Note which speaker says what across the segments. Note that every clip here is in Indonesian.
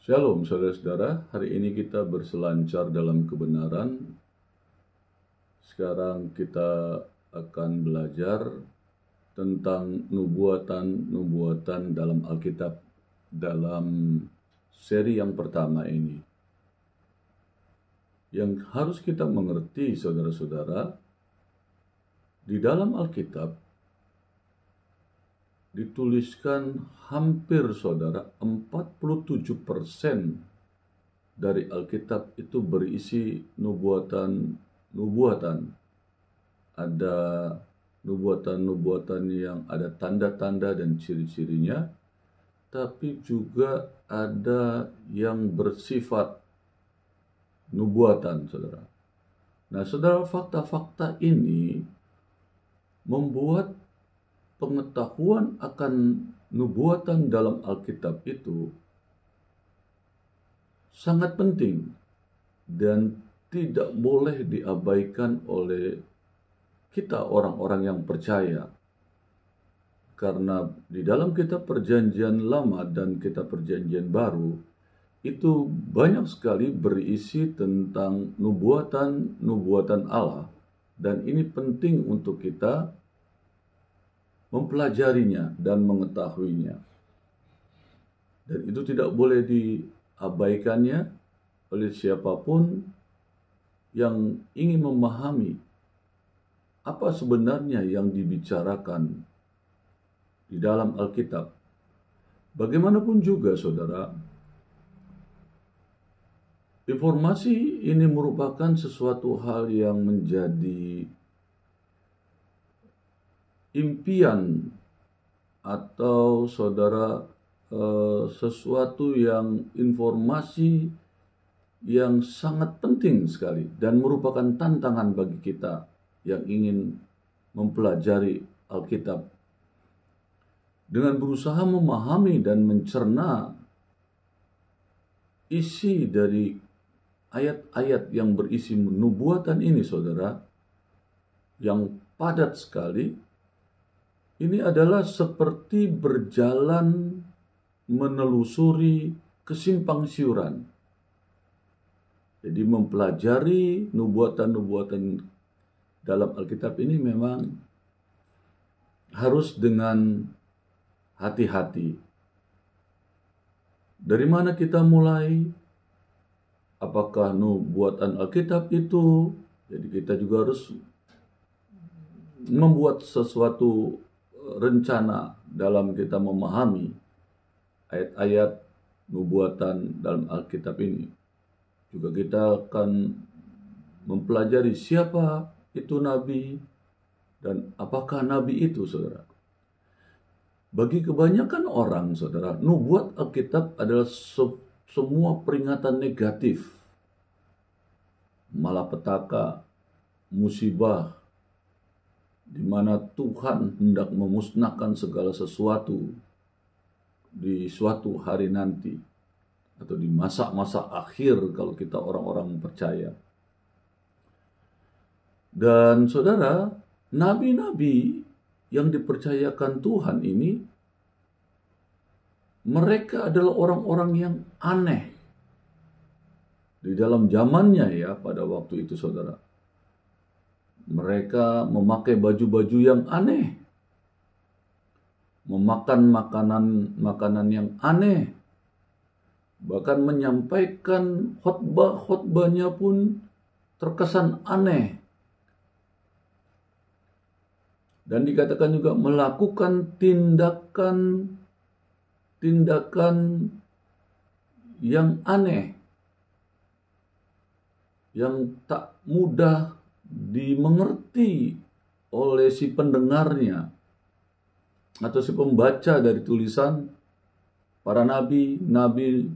Speaker 1: Shalom saudara-saudara, hari ini kita berselancar dalam kebenaran. Sekarang kita akan belajar tentang nubuatan-nubuatan dalam Alkitab dalam seri yang pertama ini. Yang harus kita mengerti saudara-saudara, di dalam Alkitab dituliskan hampir saudara 47% dari Alkitab itu berisi nubuatan-nubuatan. Ada nubuatan-nubuatan yang ada tanda-tanda dan ciri-cirinya, tapi juga ada yang bersifat nubuatan, saudara. Nah, saudara, fakta-fakta ini membuat pengetahuan akan nubuatan dalam Alkitab itu sangat penting dan tidak boleh diabaikan oleh kita orang-orang yang percaya. Karena di dalam kitab Perjanjian Lama dan kitab Perjanjian Baru itu banyak sekali berisi tentang nubuatan-nubuatan Allah, dan ini penting untuk kita mempelajarinya dan mengetahuinya. Dan itu tidak boleh diabaikannya oleh siapapun yang ingin memahami apa sebenarnya yang dibicarakan di dalam Alkitab. Bagaimanapun juga saudara, informasi ini merupakan sesuatu hal yang menjadi impian atau saudara sesuatu yang informasi yang sangat penting sekali dan merupakan tantangan bagi kita yang ingin mempelajari Alkitab dengan berusaha memahami dan mencerna isi dari ayat-ayat yang berisi nubuatan ini, saudara, yang padat sekali. Ini adalah seperti berjalan menelusuri kesimpang siuran. Jadi mempelajari nubuatan-nubuatan dalam Alkitab ini memang harus dengan hati-hati. Dari mana kita mulai? Apakah nubuatan Alkitab itu? Jadi kita juga harus membuat sesuatu rencana dalam kita memahami ayat-ayat nubuatan dalam Alkitab ini. Juga kita akan mempelajari siapa itu nabi dan apakah nabi itu, saudara. Bagi kebanyakan orang, saudara, nubuat Alkitab adalah semua peringatan negatif, malapetaka, musibah, di mana Tuhan hendak memusnahkan segala sesuatu di suatu hari nanti atau di masa-masa akhir kalau kita orang-orang percaya. Dan saudara, nabi-nabi yang dipercayakan Tuhan ini, mereka adalah orang-orang yang aneh di dalam zamannya ya pada waktu itu, saudara. Mereka memakai baju-baju yang aneh, memakan makanan yang aneh, bahkan menyampaikan khotbah-khotbahnya pun terkesan aneh. Dan dikatakan juga melakukan tindakan yang aneh, yang tak mudah dimengerti oleh si pendengarnya atau si pembaca dari tulisan para nabi-nabi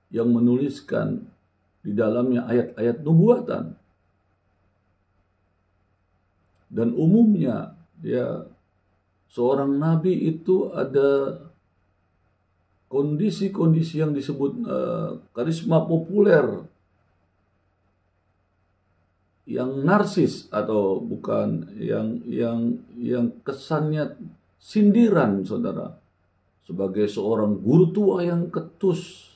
Speaker 1: yang menuliskan di dalamnya ayat-ayat nubuatan. Dan umumnya ya seorang nabi itu ada kondisi-kondisi yang disebut karisma populer, yang narsis atau bukan, yang kesannya sindiran, saudara, sebagai seorang guru tua yang ketus,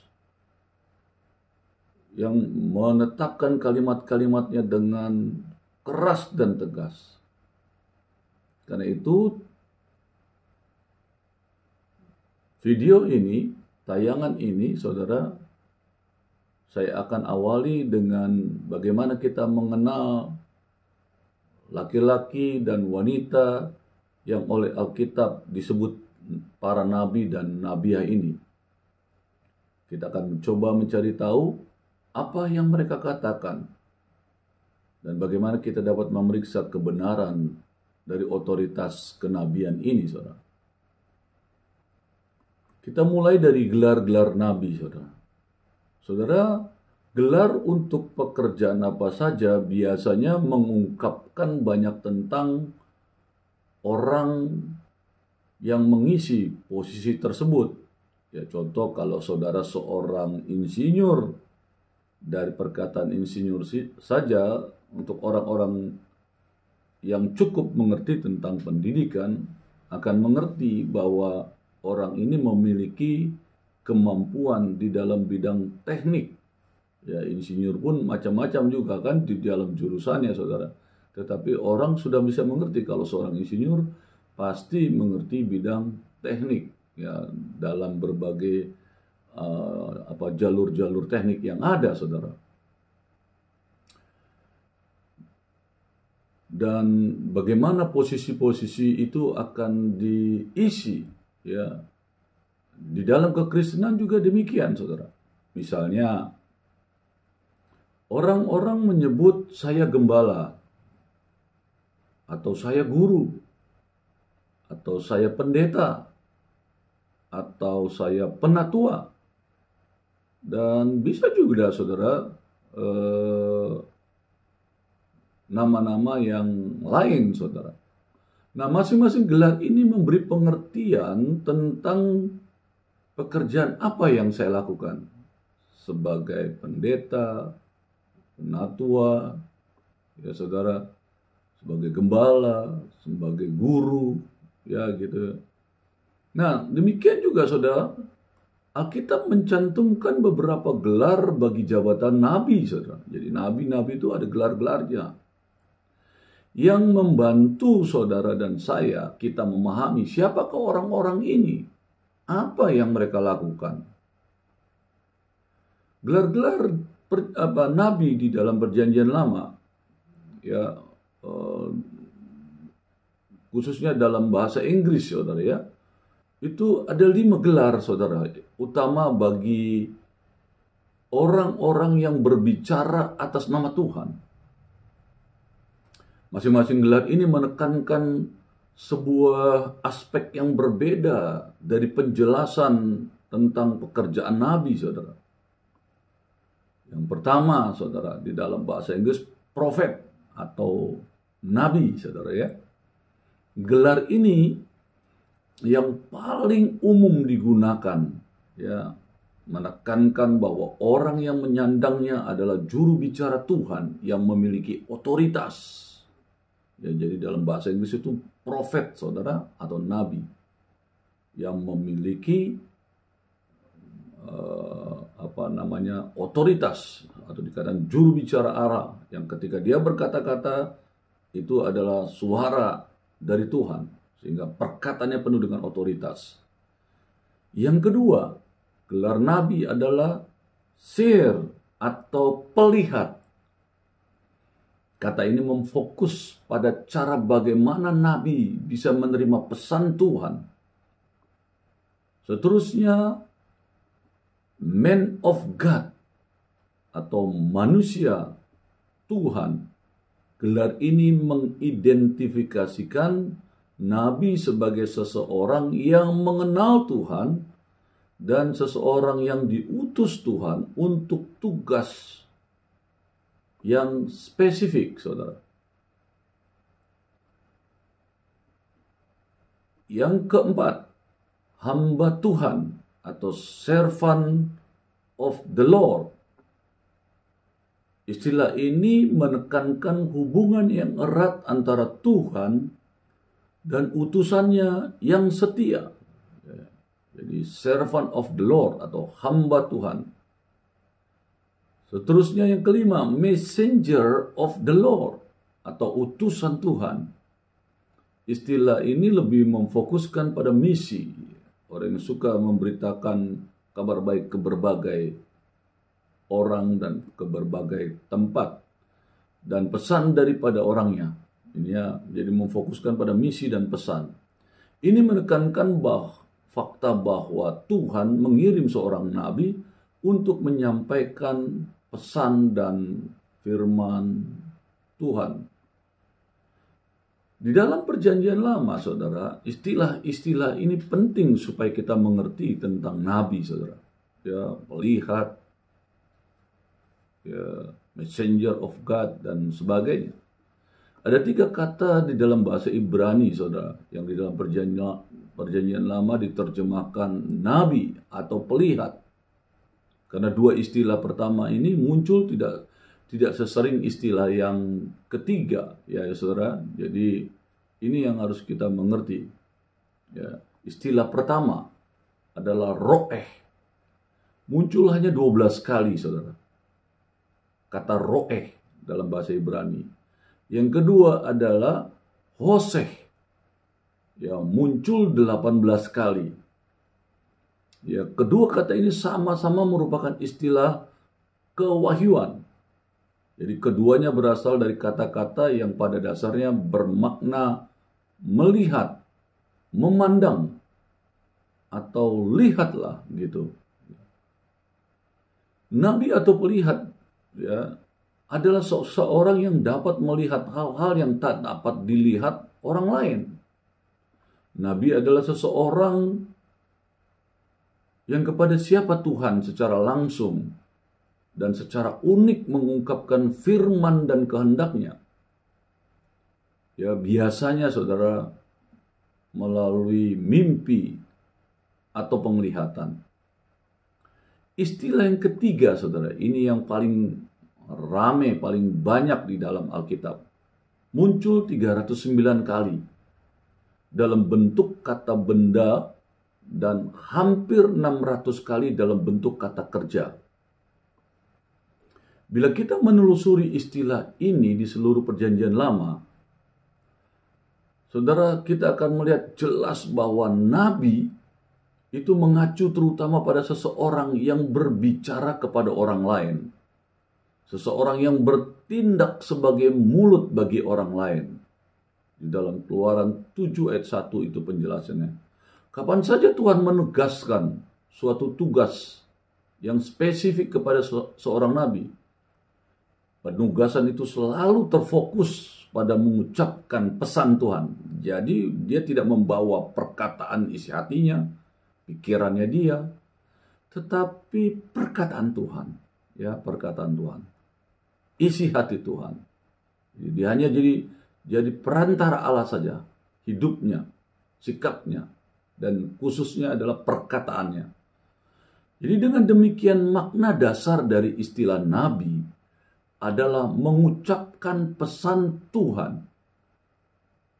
Speaker 1: yang menetapkan kalimat-kalimatnya dengan keras dan tegas. Karena itu video ini, tayangan ini, saudara, saya akan awali dengan bagaimana kita mengenal laki-laki dan wanita yang oleh Alkitab disebut para nabi dan nabiah ini. Kita akan mencoba mencari tahu apa yang mereka katakan dan bagaimana kita dapat memeriksa kebenaran dari otoritas kenabian ini, saudara. Kita mulai dari gelar-gelar nabi, saudara. Saudara, gelar untuk pekerjaan apa saja biasanya mengungkapkan banyak tentang orang yang mengisi posisi tersebut. Ya, contoh kalau saudara seorang insinyur, dari perkataan insinyur saja, untuk orang-orang yang cukup mengerti tentang pendidikan akan mengerti bahwa orang ini memiliki kemampuan di dalam bidang teknik. Ya, insinyur pun macam-macam juga kan di dalam jurusannya, saudara. Tetapi orang sudah bisa mengerti kalau seorang insinyur pasti mengerti bidang teknik, ya, dalam berbagai jalur-jalur teknik yang ada, saudara. Dan bagaimana posisi-posisi itu akan diisi, ya, di dalam kekristenan juga demikian, saudara. Misalnya, orang-orang menyebut saya gembala, atau saya guru, atau saya pendeta, atau saya penatua. Dan bisa juga, saudara, nama-nama yang lain, saudara. Nah, masing-masing gelar ini memberi pengertian tentang pekerjaan apa yang saya lakukan sebagai pendeta, penatua, ya saudara, sebagai gembala, sebagai guru, ya gitu. Nah, demikian juga, saudara, Alkitab mencantumkan beberapa gelar bagi jabatan nabi, saudara. Jadi nabi-nabi itu ada gelar-gelarnya yang membantu saudara dan saya kita memahami siapakah orang-orang ini, apa yang mereka lakukan. Gelar-gelar nabi di dalam Perjanjian Lama, ya, khususnya dalam bahasa Inggris, saudara, ya, itu ada 5 gelar, saudara, utama bagi orang-orang yang berbicara atas nama Tuhan. Masing-masing gelar ini menekankan sebuah aspek yang berbeda dari penjelasan tentang pekerjaan nabi, saudara. Yang pertama, saudara, di dalam bahasa Inggris, prophet atau nabi, saudara, ya. Gelar ini yang paling umum digunakan, ya, menekankan bahwa orang yang menyandangnya adalah juru bicara Tuhan yang memiliki otoritas. Ya, jadi dalam bahasa Inggris itu prophet, saudara, atau nabi yang memiliki otoritas, atau dikatakan juru bicara Allah, yang ketika dia berkata-kata itu adalah suara dari Tuhan, sehingga perkataannya penuh dengan otoritas. Yang kedua, gelar nabi adalah seer atau pelihat. Kata ini memfokus pada cara bagaimana nabi bisa menerima pesan Tuhan. Seterusnya, man of God atau manusia Tuhan. Gelar ini mengidentifikasikan nabi sebagai seseorang yang mengenal Tuhan dan seseorang yang diutus Tuhan untuk tugas yang spesifik, saudara. Yang keempat, hamba Tuhan atau servant of the Lord. Istilah ini menekankan hubungan yang erat antara Tuhan dan utusannya yang setia. Jadi servant of the Lord atau hamba Tuhan. Seterusnya yang kelima, messenger of the Lord atau utusan Tuhan. Istilah ini lebih memfokuskan pada misi. Orang yang suka memberitakan kabar baik ke berbagai orang dan ke berbagai tempat. Dan pesan daripada orangnya. Ini ya, jadi memfokuskan pada misi dan pesan. Ini menekankan fakta bahwa Tuhan mengirim seorang nabi untuk menyampaikan pesan dan firman Tuhan. Di dalam perjanjian lama, saudara, istilah-istilah ini penting supaya kita mengerti tentang nabi, saudara. Ya, pelihat, ya, messenger of God, dan sebagainya. Ada 3 kata di dalam bahasa Ibrani, saudara, yang di dalam perjanjian lama diterjemahkan nabi atau pelihat. Karena 2 istilah pertama ini muncul tidak sesering istilah yang ketiga, ya saudara. Jadi ini yang harus kita mengerti. Ya, istilah pertama adalah roeh. Muncul hanya 12 kali, saudara. Kata roeh dalam bahasa Ibrani. Yang kedua adalah hoseh. Ya, muncul 18 kali. Ya, kedua kata ini sama-sama merupakan istilah kewahyuan. Jadi keduanya berasal dari kata-kata yang pada dasarnya bermakna melihat, memandang, atau lihatlah gitu. Nabi atau pelihat ya adalah seorang yang dapat melihat hal-hal yang tak dapat dilihat orang lain. Nabi adalah seseorang yang kepada siapa Tuhan secara langsung dan secara unik mengungkapkan firman dan kehendaknya. Ya, biasanya saudara melalui mimpi atau penglihatan. Istilah yang ketiga, saudara, ini yang paling rame, paling banyak di dalam Alkitab. Muncul 309 kali dalam bentuk kata benda dan hampir 600 kali dalam bentuk kata kerja. Bila kita menelusuri istilah ini di seluruh perjanjian lama, saudara, kita akan melihat jelas bahwa nabi itu mengacu terutama pada seseorang yang berbicara kepada orang lain. Seseorang yang bertindak sebagai mulut bagi orang lain. Di dalam Keluaran 7 ayat 1 itu penjelasannya. Kapan saja Tuhan menegaskan suatu tugas yang spesifik kepada seorang nabi, penugasan itu selalu terfokus pada mengucapkan pesan Tuhan. Jadi dia tidak membawa perkataan isi hatinya, pikirannya dia, tetapi perkataan Tuhan. Ya, perkataan Tuhan. Isi hati Tuhan. Dia hanya jadi perantara Allah saja. Hidupnya, sikapnya, dan khususnya adalah perkataannya. Jadi dengan demikian makna dasar dari istilah nabi adalah mengucapkan pesan Tuhan.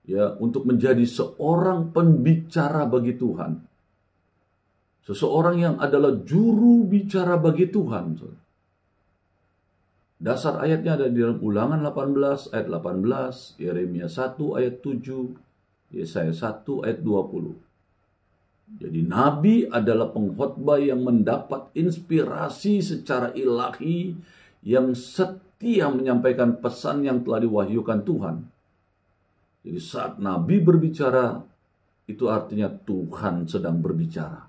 Speaker 1: Ya, untuk menjadi seorang pembicara bagi Tuhan. Seseorang yang adalah juru bicara bagi Tuhan. Dasar ayatnya ada di dalam Ulangan 18 ayat 18, Yeremia 1 ayat 7, Yesaya 1 ayat 20. Jadi nabi adalah pengkhotbah yang mendapat inspirasi secara ilahi yang setia menyampaikan pesan yang telah diwahyukan Tuhan. Jadi saat nabi berbicara, itu artinya Tuhan sedang berbicara.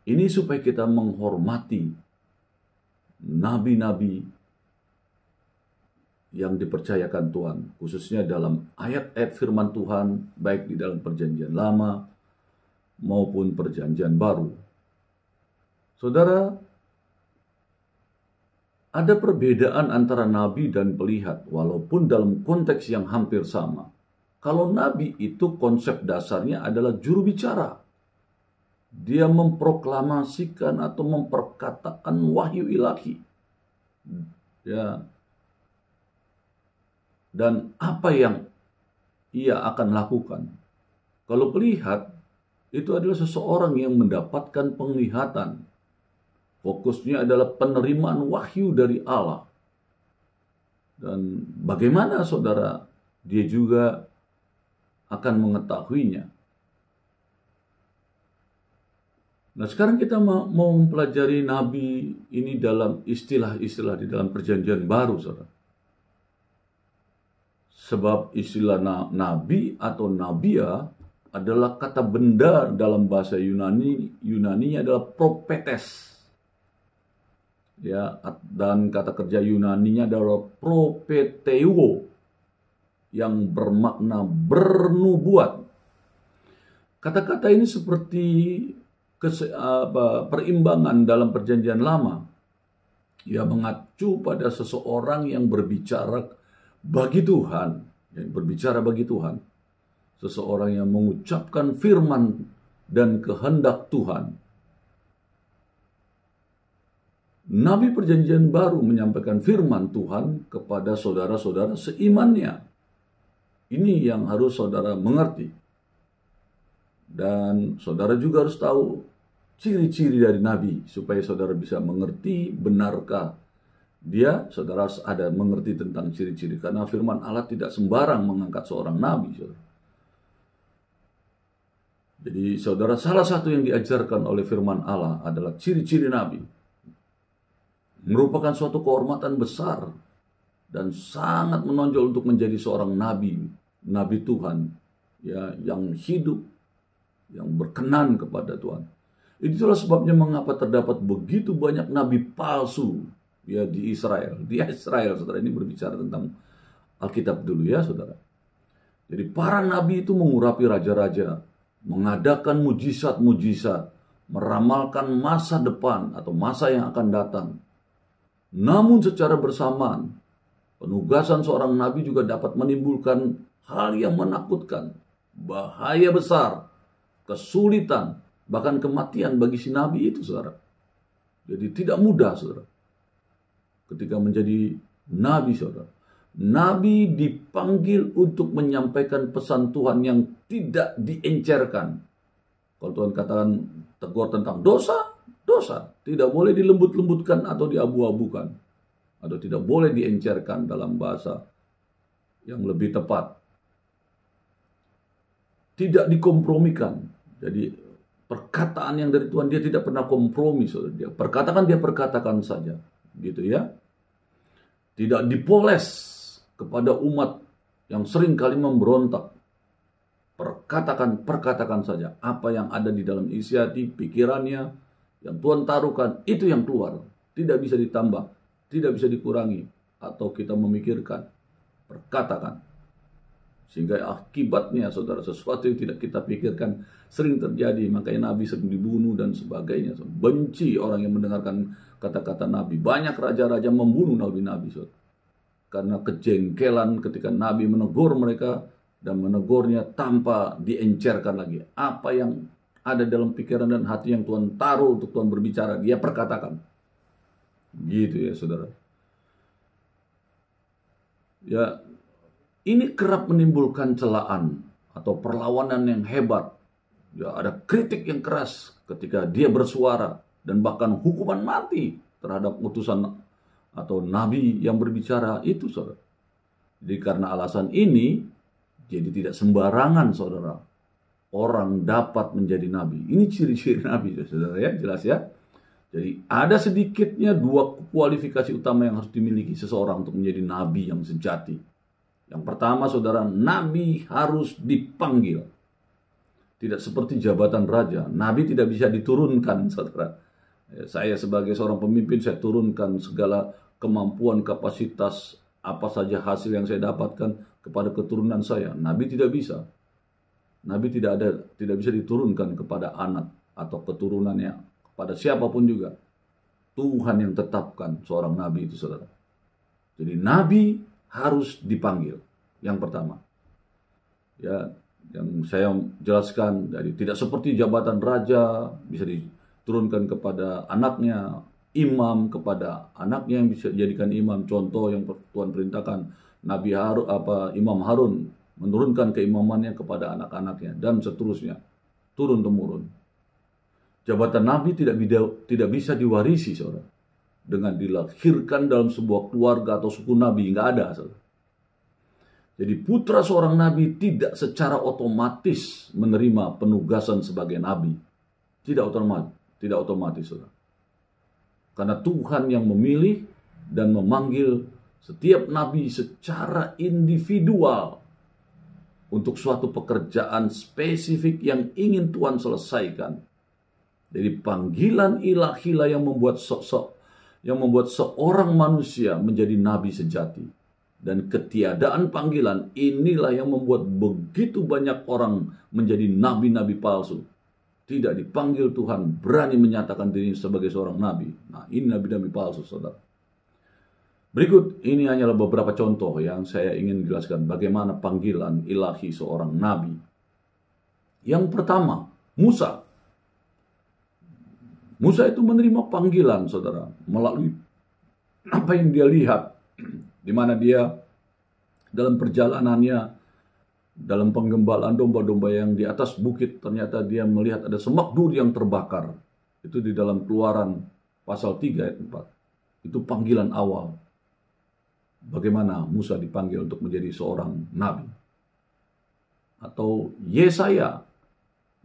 Speaker 1: Ini supaya kita menghormati nabi-nabi yang dipercayakan Tuhan, khususnya dalam ayat-ayat firman Tuhan, baik di dalam perjanjian lama maupun perjanjian baru. Saudara, ada perbedaan antara nabi dan pelihat, walaupun dalam konteks yang hampir sama. Kalau nabi itu konsep dasarnya adalah juru bicara. Dia memproklamasikan atau memperkatakan wahyu ilahi. Ya. Dan apa yang ia akan lakukan. Kalau pelihat, itu adalah seseorang yang mendapatkan penglihatan. Fokusnya adalah penerimaan wahyu dari Allah. Dan bagaimana saudara dia juga akan mengetahuinya. Nah, sekarang kita mau mempelajari nabi ini dalam istilah-istilah di dalam perjanjian baru, saudara. Sebab istilah nabi atau nabia adalah kata benda dalam bahasa Yunani adalah propetes. Ya, dan kata kerja Yunaninya adalah propeteuo yang bermakna bernubuat. Kata-kata ini seperti perimbangan dalam perjanjian lama. Ia mengacu pada seseorang yang berbicara bagi Tuhan, seseorang yang mengucapkan firman dan kehendak Tuhan. Nabi perjanjian baru menyampaikan firman Tuhan kepada saudara-saudara seimannya. Ini yang harus saudara mengerti. Dan saudara juga harus tahu ciri-ciri dari nabi supaya saudara bisa mengerti benarkah dia, saudara harus ada mengerti tentang ciri-ciri, karena firman Allah tidak sembarang mengangkat seorang nabi, saudara. Jadi saudara, salah satu yang diajarkan oleh firman Allah adalah ciri-ciri nabi. Merupakan suatu kehormatan besar dan sangat menonjol untuk menjadi seorang nabi Tuhan, ya, yang hidup, yang berkenan kepada Tuhan. Itulah sebabnya mengapa terdapat begitu banyak nabi palsu, ya, di Israel. Di Israel, saudara, ini berbicara tentang Alkitab dulu, ya, saudara. Jadi para nabi itu mengurapi raja-raja, mengadakan mujizat-mujizat, meramalkan masa depan atau masa yang akan datang. Namun secara bersamaan, penugasan seorang nabi juga dapat menimbulkan hal yang menakutkan, bahaya besar, kesulitan, bahkan kematian bagi si nabi itu, saudara. Jadi tidak mudah, saudara, ketika menjadi nabi, saudara. Nabi dipanggil untuk menyampaikan pesan Tuhan yang tidak diencerkan. Kalau Tuhan katakan tegur tentang dosa, tidak boleh dilembut-lembutkan atau diabu-abukan, atau tidak boleh diencerkan dalam bahasa yang lebih tepat. Tidak dikompromikan. Jadi perkataan yang dari Tuhan dia tidak pernah kompromi, saudara. Dia perkatakan saja, gitu ya. Tidak dipoles kepada umat yang sering kali memberontak. Perkatakan saja apa yang ada di dalam isi hati, pikirannya, yang Tuhan taruhkan, itu yang keluar. Tidak bisa ditambah, tidak bisa dikurangi, atau kita memikirkan. Perkatakan. Sehingga akibatnya, saudara, sesuatu yang tidak kita pikirkan sering terjadi. Makanya Nabi sering dibunuh dan sebagainya. Benci orang yang mendengarkan kata-kata Nabi. Banyak raja-raja membunuh Nabi-Nabi, saudara. Karena kejengkelan ketika Nabi menegur mereka dan menegurnya tanpa diencerkan lagi. Apa yang ada dalam pikiran dan hati yang Tuhan taruh untuk Tuhan berbicara, dia perkatakan. Gitu ya, saudara. Ya, ini kerap menimbulkan celaan atau perlawanan yang hebat. Ya, ada kritik yang keras ketika dia bersuara dan bahkan hukuman mati terhadap utusan atau nabi yang berbicara itu, saudara. Jadi karena alasan ini, jadi tidak sembarangan, saudara, orang dapat menjadi nabi. Ini ciri-ciri nabi, saudara, ya, jelas ya. Jadi ada sedikitnya dua kualifikasi utama yang harus dimiliki seseorang untuk menjadi nabi yang sejati. Yang pertama, saudara, nabi harus dipanggil. Tidak seperti jabatan raja. Nabi tidak bisa diturunkan, saudara. Saya sebagai seorang pemimpin, saya turunkan segala kemampuan, kapasitas, apa saja hasil yang saya dapatkan kepada keturunan saya. Nabi tidak bisa. Nabi tidak bisa diturunkan kepada anak atau keturunannya, kepada siapapun juga. Tuhan yang tetapkan seorang nabi itu, saudara. Jadi nabi harus dipanggil. Yang pertama, ya, yang saya jelaskan, dari tidak seperti jabatan raja bisa diturunkan kepada anaknya, imam kepada anaknya yang bisa dijadikan imam. Contoh yang Tuhan perintahkan, Imam Harun menurunkan keimamannya kepada anak-anaknya dan seterusnya, turun temurun. Jabatan nabi tidak bisa diwarisi, saudara. Dengan dilahirkan dalam sebuah keluarga atau suku nabi, nggak ada, saudara. Jadi putra seorang nabi tidak secara otomatis menerima penugasan sebagai nabi. Tidak otomatis, saudara. Karena Tuhan yang memilih dan memanggil setiap nabi secara individual untuk suatu pekerjaan spesifik yang ingin Tuhan selesaikan. Jadi panggilan ilahilah yang membuat seorang manusia menjadi nabi sejati. Dan ketiadaan panggilan inilah yang membuat begitu banyak orang menjadi nabi-nabi palsu. Tidak dipanggil Tuhan, berani menyatakan diri sebagai seorang nabi. Nah, ini nabi-nabi palsu, saudara. Berikut ini hanyalah beberapa contoh yang saya ingin jelaskan bagaimana panggilan ilahi seorang nabi. Yang pertama, Musa. Musa itu menerima panggilan, saudara, melalui apa yang dia lihat, di mana dia dalam perjalanannya, dalam penggembalaan domba-domba yang di atas bukit, ternyata dia melihat ada semak duri yang terbakar. Itu di dalam Keluaran pasal 3 ayat 4. Itu panggilan awal. Bagaimana Musa dipanggil untuk menjadi seorang nabi. Atau Yesaya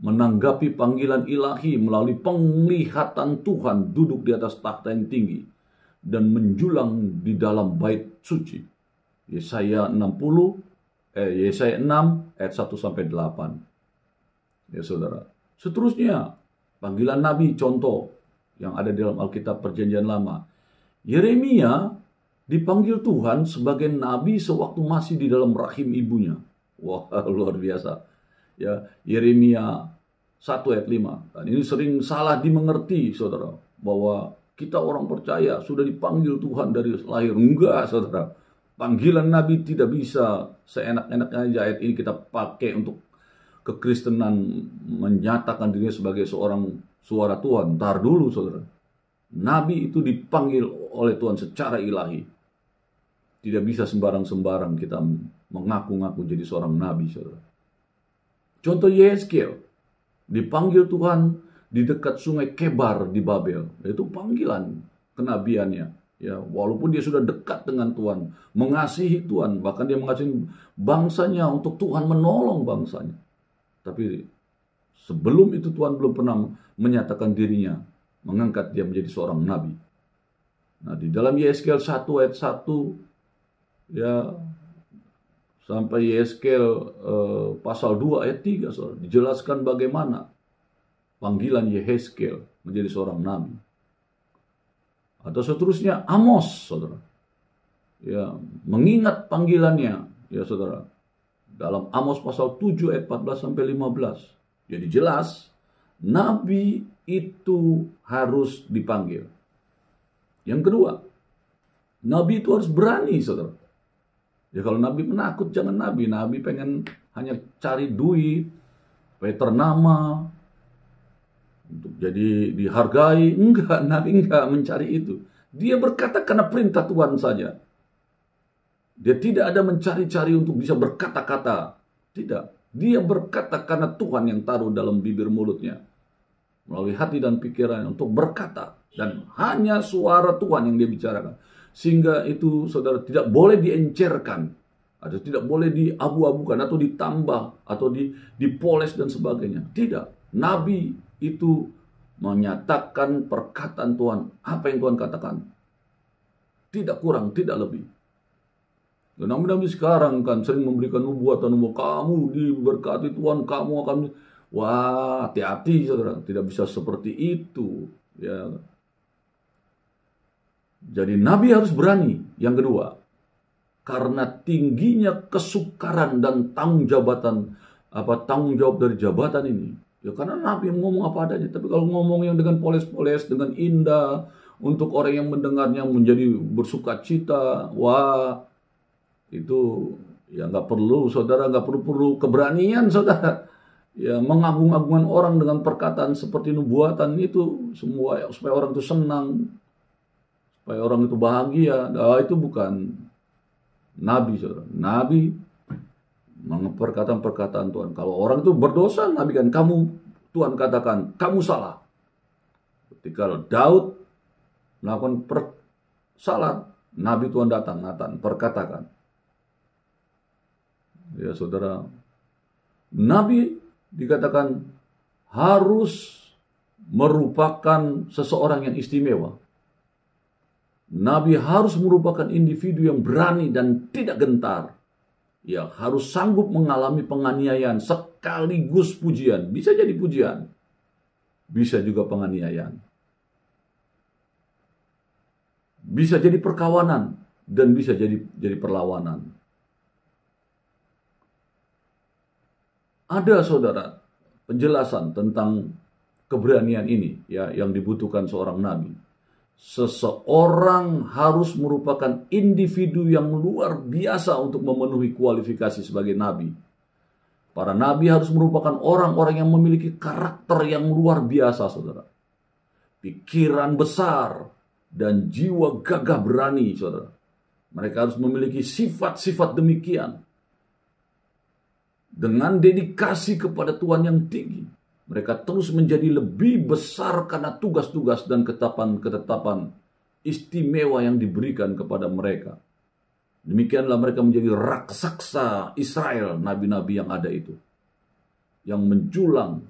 Speaker 1: menanggapi panggilan ilahi melalui penglihatan Tuhan duduk di atas takhta yang tinggi dan menjulang di dalam bait suci. Yesaya 6 ayat 1 sampai 8. Ya, saudara. Seterusnya, panggilan nabi contoh yang ada di dalam Alkitab Perjanjian Lama. Yeremia dipanggil Tuhan sebagai nabi sewaktu masih di dalam rahim ibunya. Wah, luar biasa. Ya, Yeremia 1 ayat 5. Dan ini sering salah dimengerti, saudara, bahwa kita orang percaya sudah dipanggil Tuhan dari lahir. Enggak, saudara. Panggilan nabi tidak bisa seenak-enaknya aja ayat ini kita pakai untuk kekristenan menyatakan dirinya sebagai seorang suara Tuhan. Ntar dulu, saudara. Nabi itu dipanggil oleh Tuhan secara ilahi. Tidak bisa sembarang-sembarang kita mengaku-ngaku jadi seorang nabi, saudara. Contoh Yeskel, dipanggil Tuhan di dekat sungai Kebar di Babel. Itu panggilan kenabiannya. Ya, walaupun dia sudah dekat dengan Tuhan, mengasihi Tuhan, bahkan dia mengasihi bangsanya untuk Tuhan menolong bangsanya. Tapi sebelum itu Tuhan belum pernah menyatakan dirinya, mengangkat dia menjadi seorang nabi. Nah, di dalam Yeskel 1 ayat 1, ya, sampai Yeskel pasal 2 ayat 3, saudara, dijelaskan bagaimana panggilan Yehezkel menjadi seorang nabi. Atau seterusnya Amos, saudara. Ya, mengingat panggilannya, ya saudara. Dalam Amos pasal 7 ayat 14 sampai 15. Jadi jelas nabi itu harus dipanggil. Yang kedua, nabi itu harus berani, saudara. Ya, kalau nabi menakut, jangan nabi. Nabi pengen hanya cari duit, supaya ternama, untuk jadi dihargai. Enggak, nabi enggak mencari itu. Dia berkata karena perintah Tuhan saja. Dia tidak ada mencari-cari untuk bisa berkata-kata. Tidak. Dia berkata karena Tuhan yang taruh dalam bibir mulutnya, melalui hati dan pikirannya untuk berkata. Dan hanya suara Tuhan yang dia bicarakan. Sehingga itu, saudara, tidak boleh diencerkan, atau tidak boleh diabu-abukan, atau ditambah, atau dipoles dan sebagainya. Tidak. Nabi itu menyatakan perkataan Tuhan, apa yang Tuhan katakan. Tidak kurang, tidak lebih. Dan nabi-nabi sekarang kan sering memberikan nubuatan, kamu diberkati Tuhan, kamu akan... Wah, hati-hati, saudara. Tidak bisa seperti itu. Ya. Jadi nabi harus berani. Yang kedua, karena tingginya kesukaran dan tanggung jawab dari jabatan ini. Ya, karena nabi ngomong apa adanya. Tapi kalau ngomong yang dengan poles-poles, dengan indah, untuk orang yang mendengarnya menjadi bersuka cita, wah, itu ya nggak perlu, saudara, nggak perlu keberanian, saudara. Ya, mengagung-agungkan orang dengan perkataan seperti nubuatan itu semua supaya orang itu senang, supaya orang itu bahagia. Nah, itu bukan nabi, saudara. Nabi perkataan-perkataan Tuhan. Kalau orang itu berdosa, nabi kan, Tuhan katakan, kamu salah. Kalau Daud melakukan salah, Nabi Tuhan datang, Nathan, perkatakan. Ya saudara, Nabi dikatakan harus merupakan seseorang yang istimewa. Nabi harus merupakan individu yang berani dan tidak gentar. Ya, harus sanggup mengalami penganiayaan sekaligus pujian. Bisa jadi pujian, bisa juga penganiayaan. Bisa jadi perkawanan dan bisa jadi perlawanan. Ada saudara penjelasan tentang keberanian ini ya yang dibutuhkan seorang nabi. Seseorang harus merupakan individu yang luar biasa untuk memenuhi kualifikasi sebagai nabi. Para nabi harus merupakan orang-orang yang memiliki karakter yang luar biasa, saudara. Pikiran besar dan jiwa gagah berani, saudara. Mereka harus memiliki sifat-sifat demikian. Dengan dedikasi kepada Tuhan yang tinggi, mereka terus menjadi lebih besar karena tugas-tugas dan ketetapan istimewa yang diberikan kepada mereka. Demikianlah mereka menjadi raksasa Israel, nabi-nabi yang ada itu. Yang menjulang,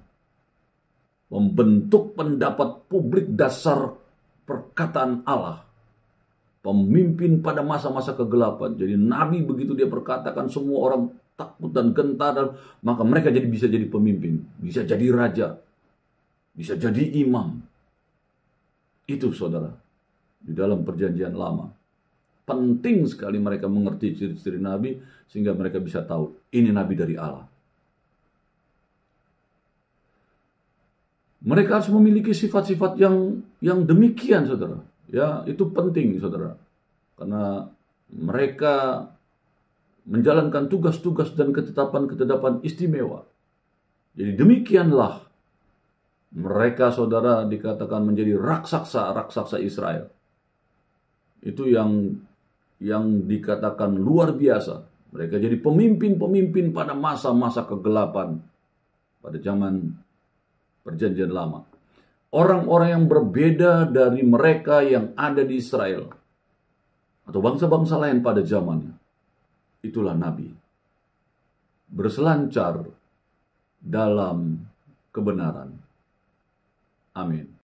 Speaker 1: membentuk pendapat publik dasar perkataan Allah. Pemimpin pada masa-masa kegelapan. Jadi nabi begitu dia perkatakan semua orang takut dan gentar, dan maka mereka bisa jadi pemimpin, bisa jadi raja, bisa jadi imam. Itu saudara, di dalam perjanjian lama. Penting sekali mereka mengerti ciri-ciri nabi, sehingga mereka bisa tahu, ini nabi dari Allah. Mereka harus memiliki sifat-sifat yang demikian, saudara. Ya, itu penting, saudara. Karena mereka menjalankan tugas-tugas dan ketetapan-ketetapan istimewa. Jadi demikianlah mereka, saudara, dikatakan menjadi raksasa Israel. Itu yang dikatakan luar biasa. Mereka jadi pemimpin-pemimpin pada masa-masa kegelapan pada zaman perjanjian lama. Orang-orang yang berbeda dari mereka yang ada di Israel atau bangsa-bangsa lain pada zamannya. Itulah nabi. Berselancar dalam kebenaran. Amin.